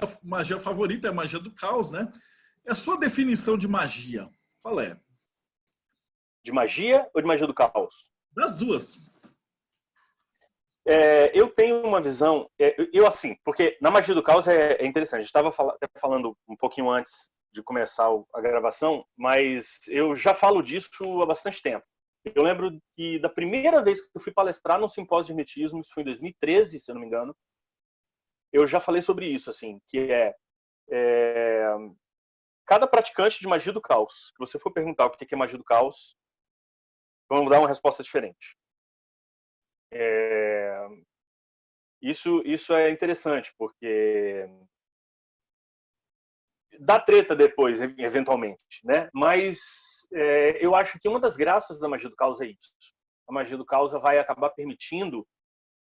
sua magia favorita é a magia do caos, né? E a sua definição de magia, qual é? De magia ou de magia do caos? Das duas. Eu tenho uma visão, assim, porque na magia do caos é interessante. A gente estava falando um pouquinho antes de começar a gravação, mas eu já falo disso há bastante tempo. Eu lembro que da primeira vez que eu fui palestrar num simpósio de hermetismo, isso foi em 2013, se eu não me engano, eu já falei sobre isso, assim, que cada praticante de magia do caos, se você for perguntar o que é magia do caos, vamos dar uma resposta diferente. Isso é interessante, porque dá treta depois, eventualmente, né? Mas eu acho que uma das graças da magia do caos é isso. A magia do caos vai acabar permitindo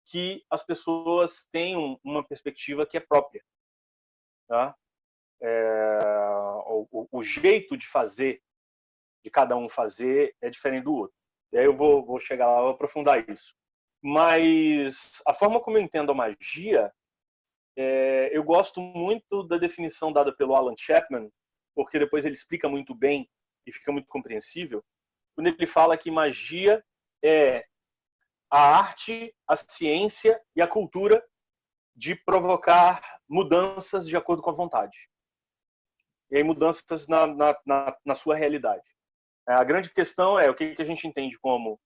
que as pessoas tenham uma perspectiva que é própria. Tá? O jeito de fazer, de cada um fazer, é diferente do outro. E aí eu vou chegar lá e aprofundar isso. Mas a forma como eu entendo a magia, eu gosto muito da definição dada pelo Alan Chapman, porque depois ele explica muito bem e fica muito compreensível, quando ele fala que magia é a arte, a ciência e a cultura de provocar mudanças de acordo com a vontade. E aí mudanças na sua realidade. A grande questão é o que a gente entende como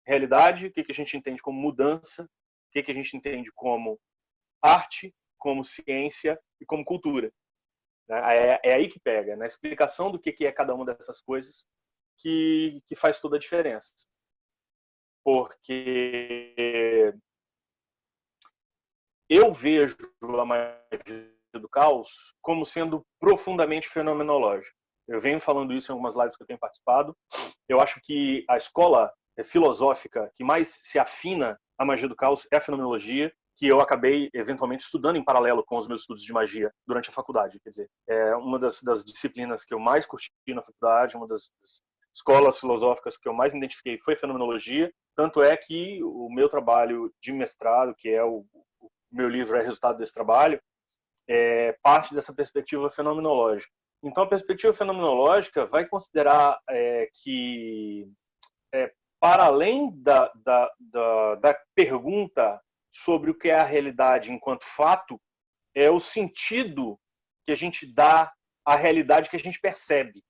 realidade, o que a gente entende como mudança, o que a gente entende como arte, como ciência e como cultura. É aí que pega, na explicação do que é cada uma dessas coisas que faz toda a diferença. Porque eu vejo a magia do caos como sendo profundamente fenomenológica. Eu venho falando isso em algumas lives que eu tenho participado. Eu acho que a escola filosófica que mais se afina à magia do caos é a fenomenologia, que eu acabei eventualmente estudando em paralelo com os meus estudos de magia durante a faculdade. Quer dizer, é uma das disciplinas que eu mais curti na faculdade, uma das escolas filosóficas que eu mais me identifiquei foi a fenomenologia. Tanto é que o meu trabalho de mestrado, que é o meu livro é resultado desse trabalho, parte dessa perspectiva fenomenológica. Então, a perspectiva fenomenológica vai considerar que, para além da pergunta sobre o que é a realidade enquanto fato, é o sentido que a gente dá à realidade que a gente percebe.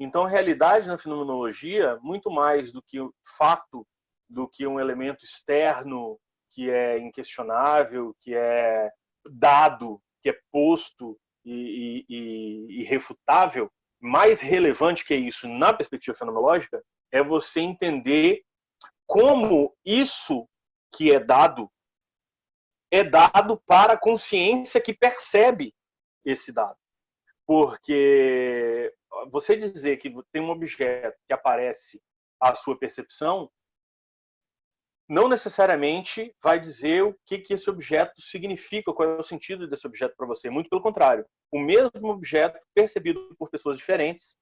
Então, a realidade na fenomenologia, muito mais do que o fato, do que um elemento externo que é inquestionável, que é dado, que é posto e irrefutável, mais relevante que isso na perspectiva fenomenológica é você entender como isso que é dado para a consciência que percebe esse dado. Porque você dizer que tem um objeto que aparece à sua percepção não necessariamente vai dizer o que esse objeto significa, qual é o sentido desse objeto para você. Muito pelo contrário. O mesmo objeto, percebido por pessoas diferentes,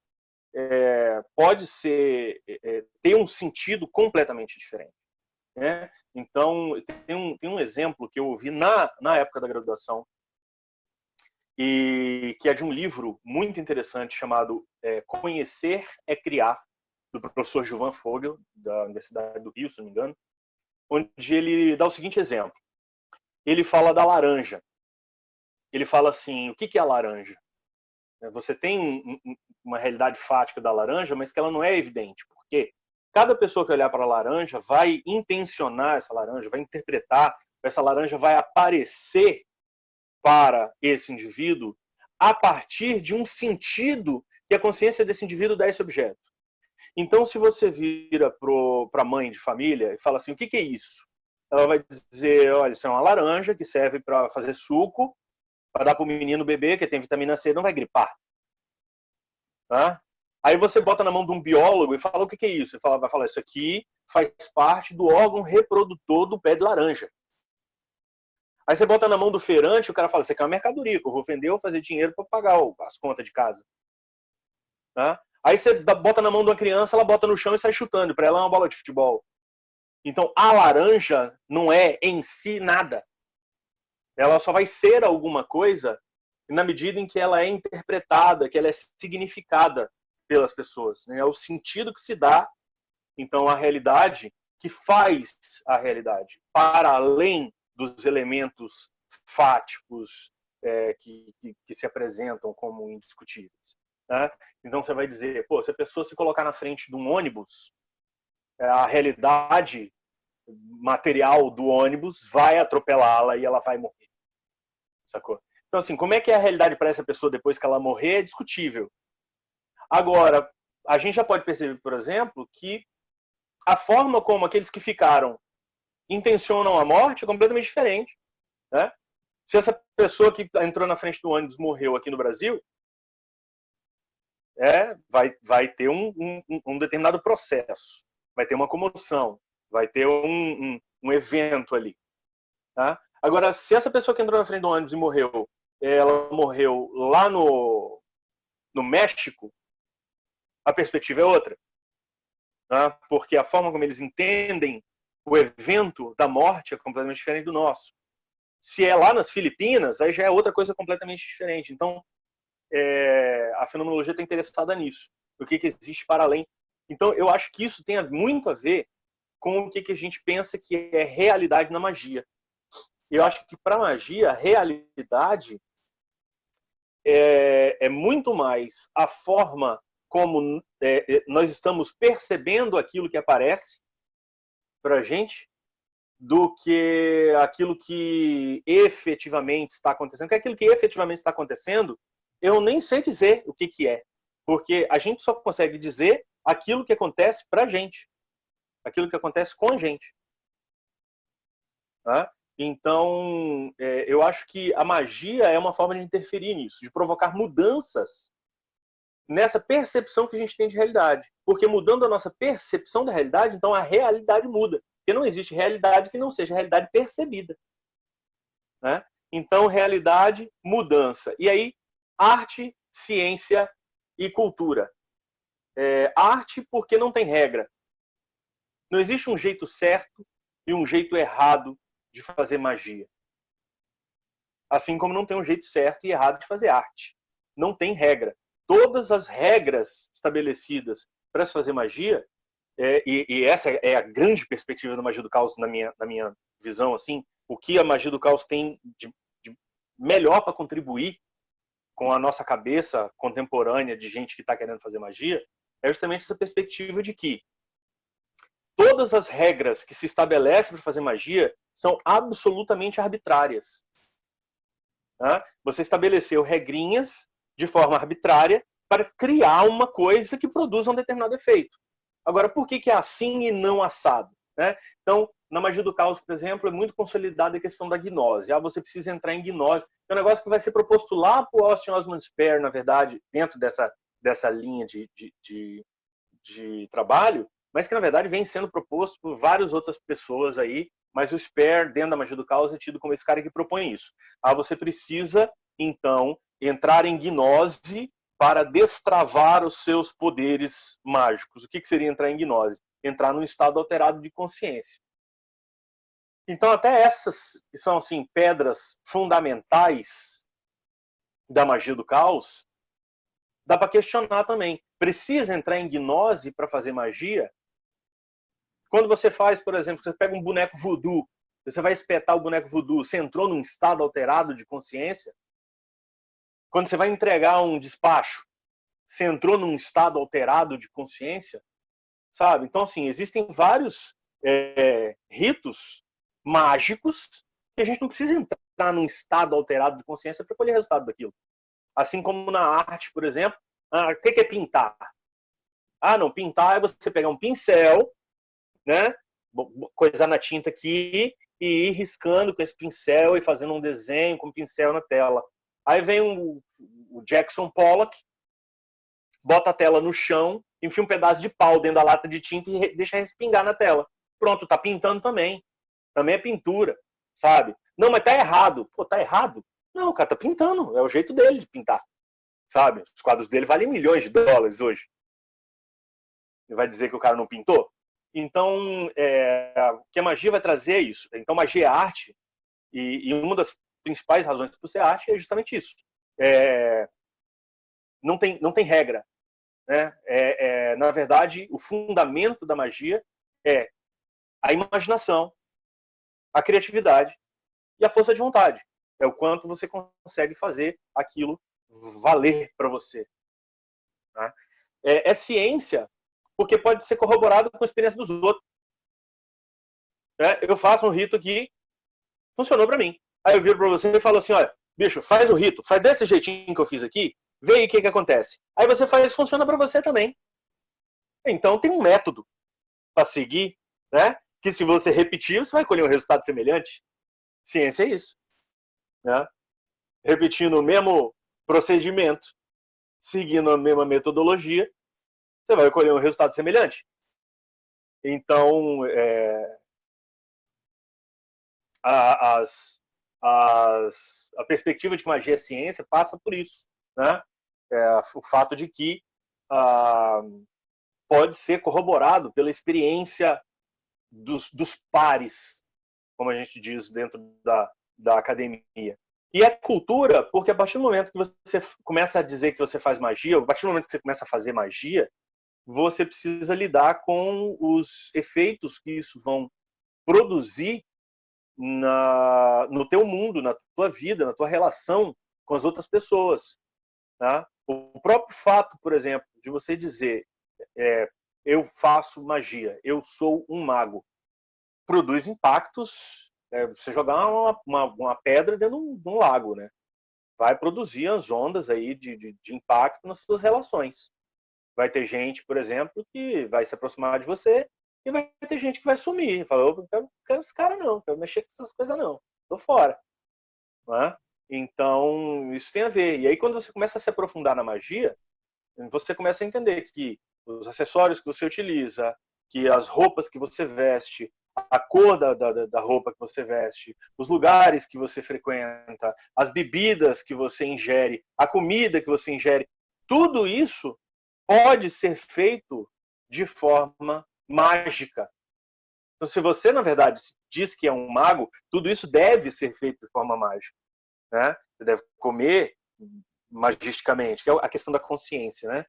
pode ter um sentido completamente diferente. Né? Então, tem um exemplo que eu ouvi na época da graduação, e que é de um livro muito interessante chamado Conhecer é Criar, do professor Gilvan Fogel, da Universidade do Rio, se não me engano, onde ele dá o seguinte exemplo. Ele fala da laranja. Ele fala assim, o que é a laranja? Você tem uma realidade fática da laranja, mas que ela não é evidente. Por quê? Cada pessoa que olhar para a laranja vai intencionar essa laranja, vai interpretar, essa laranja vai aparecer para esse indivíduo a partir de um sentido que a consciência desse indivíduo dá a esse objeto. Então, se você vira para a mãe de família e fala assim, o que é isso? Ela vai dizer, olha, isso é uma laranja que serve para fazer suco, para dar para o menino beber, que tem vitamina C, não vai gripar. Tá? Aí você bota na mão de um biólogo e fala, o que é isso? Ele vai falar, isso aqui faz parte do órgão reprodutor do pé de laranja. Aí você bota na mão do feirante, o cara fala, isso aqui é uma mercadoria, que eu vou vender ou fazer dinheiro para pagar as contas de casa. Tá? Aí você bota na mão de uma criança, ela bota no chão e sai chutando. Para ela é uma bola de futebol. Então, a laranja não é em si nada. Ela só vai ser alguma coisa na medida em que ela é interpretada, que ela é significada pelas pessoas, né? É o sentido que se dá, então, à realidade, que faz a realidade, para além dos elementos fáticos que se apresentam como indiscutíveis, né? Então, você vai dizer, pô, se a pessoa se colocar na frente de um ônibus, a realidade material do ônibus vai atropelá-la e ela vai morrer, sacou? Então, assim, como é que é a realidade para essa pessoa depois que ela morrer é discutível. Agora, a gente já pode perceber, por exemplo, que a forma como aqueles que ficaram intencionam a morte é completamente diferente, né? Se essa pessoa que entrou na frente do ônibus morreu aqui no Brasil, vai ter um determinado processo, vai ter uma comoção, vai ter um evento ali. Tá? Agora, se essa pessoa que entrou na frente do ônibus e morreu, ela morreu lá no México, a perspectiva é outra. Tá? Porque a forma como eles entendem o evento da morte é completamente diferente do nosso. Se é lá nas Filipinas, aí já é outra coisa completamente diferente. Então, a fenomenologia está interessada nisso, o que existe para além. Então, eu acho que isso tem muito a ver com o que a gente pensa que é realidade na magia. Eu acho que para a magia, a realidade é muito mais a forma como nós estamos percebendo aquilo que aparece para a gente do que aquilo que efetivamente está acontecendo. Porque aquilo que efetivamente está acontecendo, eu nem sei dizer o que é. Porque a gente só consegue dizer aquilo que acontece para a gente. Aquilo que acontece com a gente. Tá? Então, eu acho que a magia é uma forma de interferir nisso, de provocar mudanças nessa percepção que a gente tem de realidade. Porque mudando a nossa percepção da realidade, então a realidade muda. Porque não existe realidade que não seja realidade percebida. Né? Então, realidade, mudança. E aí, arte, ciência e cultura. Arte porque não tem regra. Não existe um jeito certo e um jeito errado de fazer magia. Assim como não tem um jeito certo e errado de fazer arte. Não tem regra. Todas as regras estabelecidas para se fazer magia, e essa é a grande perspectiva da magia do caos na minha visão, assim, o que a magia do caos tem de melhor para contribuir com a nossa cabeça contemporânea de gente que está querendo fazer magia, é justamente essa perspectiva de que todas as regras que se estabelecem para fazer magia são absolutamente arbitrárias. Tá? Você estabeleceu regrinhas de forma arbitrária para criar uma coisa que produza um determinado efeito. Agora, por que é assim e não assado? Né? Então, na magia do caos, por exemplo, é muito consolidada a questão da gnose. Você precisa entrar em gnose. É um negócio que vai ser proposto lá por Austin Osman Spare, na verdade, dentro dessa linha de trabalho, mas que, na verdade, vem sendo proposto por várias outras pessoas aí, mas o Spare, dentro da magia do caos, é tido como esse cara que propõe isso. Você precisa, então, entrar em gnose para destravar os seus poderes mágicos. O que seria entrar em gnose? Entrar num estado alterado de consciência. Então, até essas que são assim, pedras fundamentais da magia do caos, dá para questionar também. Precisa entrar em gnose para fazer magia? Quando você faz, por exemplo, você pega um boneco voodoo, você vai espetar o boneco voodoo, você entrou num estado alterado de consciência? Quando você vai entregar um despacho, você entrou num estado alterado de consciência? Sabe? Então, assim, existem vários ritos mágicos que a gente não precisa entrar num estado alterado de consciência para colher resultado daquilo. Assim como na arte, por exemplo, o que é pintar? Não, pintar é você pegar um pincel, né, coisar na tinta aqui e ir riscando com esse pincel e fazendo um desenho com o pincel na tela. Aí vem o Jackson Pollock, bota a tela no chão, enfia um pedaço de pau dentro da lata de tinta e deixa respingar na tela. Pronto, tá pintando também. Também é pintura, sabe? Não, mas tá errado. Pô, tá errado? Não, o cara tá pintando. É o jeito dele de pintar, sabe? Os quadros dele valem milhões de dólares hoje. Ele vai dizer que o cara não pintou? Então, o que a magia vai trazer é isso. Então, magia é arte, e uma das principais razões por ser arte é justamente isso. não tem regra, né? Na verdade, o fundamento da magia é a imaginação, a criatividade e a força de vontade. É o quanto você consegue fazer aquilo valer para você. Tá? É ciência, porque pode ser corroborado com a experiência dos outros. Eu faço um rito aqui, funcionou para mim. Aí eu viro para você e falo assim, olha, bicho, faz o rito, faz desse jeitinho que eu fiz aqui, vê aí o que acontece. Aí você faz, funciona para você também. Então tem um método para seguir, né? Que se você repetir, você vai colher um resultado semelhante. Ciência é isso. Né? Repetindo o mesmo procedimento, seguindo a mesma metodologia, você vai colher um resultado semelhante. Então, a perspectiva de que magia é ciência passa por isso. Né? O fato de que pode ser corroborado pela experiência dos pares, como a gente diz dentro da academia. E a cultura, porque a partir do momento que você começa a dizer que você faz magia, a partir do momento que você começa a fazer magia, você precisa lidar com os efeitos que isso vão produzir no teu mundo, na tua vida, na tua relação com as outras pessoas. Tá? O próprio fato, por exemplo, de você dizer eu faço magia, eu sou um mago, produz impactos. Você jogar uma pedra dentro de um lago, né? Vai produzir as ondas aí de impacto nas suas relações. Vai ter gente, por exemplo, que vai se aproximar de você e vai ter gente que vai sumir. Fala, eu não quero esse cara não, quero mexer com essas coisas não, tô fora. Né? Então, isso tem a ver. E aí, quando você começa a se aprofundar na magia, você começa a entender que os acessórios que você utiliza, que as roupas que você veste, a cor da roupa que você veste, os lugares que você frequenta, as bebidas que você ingere, a comida que você ingere, tudo isso pode ser feito de forma mágica. Então, se você, na verdade, diz que é um mago, tudo isso deve ser feito de forma mágica. Né? Você deve comer magisticamente, que é a questão da consciência. Né?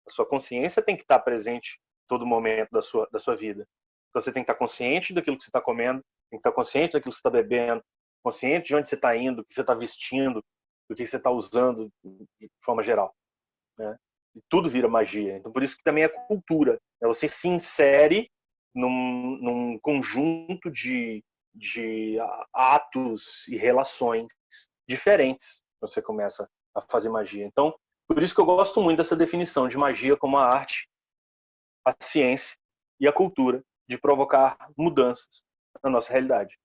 A sua consciência tem que estar presente todo momento da sua vida. Então você tem que estar consciente daquilo que você está comendo, tem que estar consciente daquilo que você está bebendo, consciente de onde você está indo, do que você está vestindo, do que você está usando de forma geral. Né? E tudo vira magia. Então por isso que também é cultura. Né? Você se insere num conjunto de atos e relações diferentes quando você começa a fazer magia. Então, por isso que eu gosto muito dessa definição de magia como a arte, a ciência e a cultura de provocar mudanças na nossa realidade.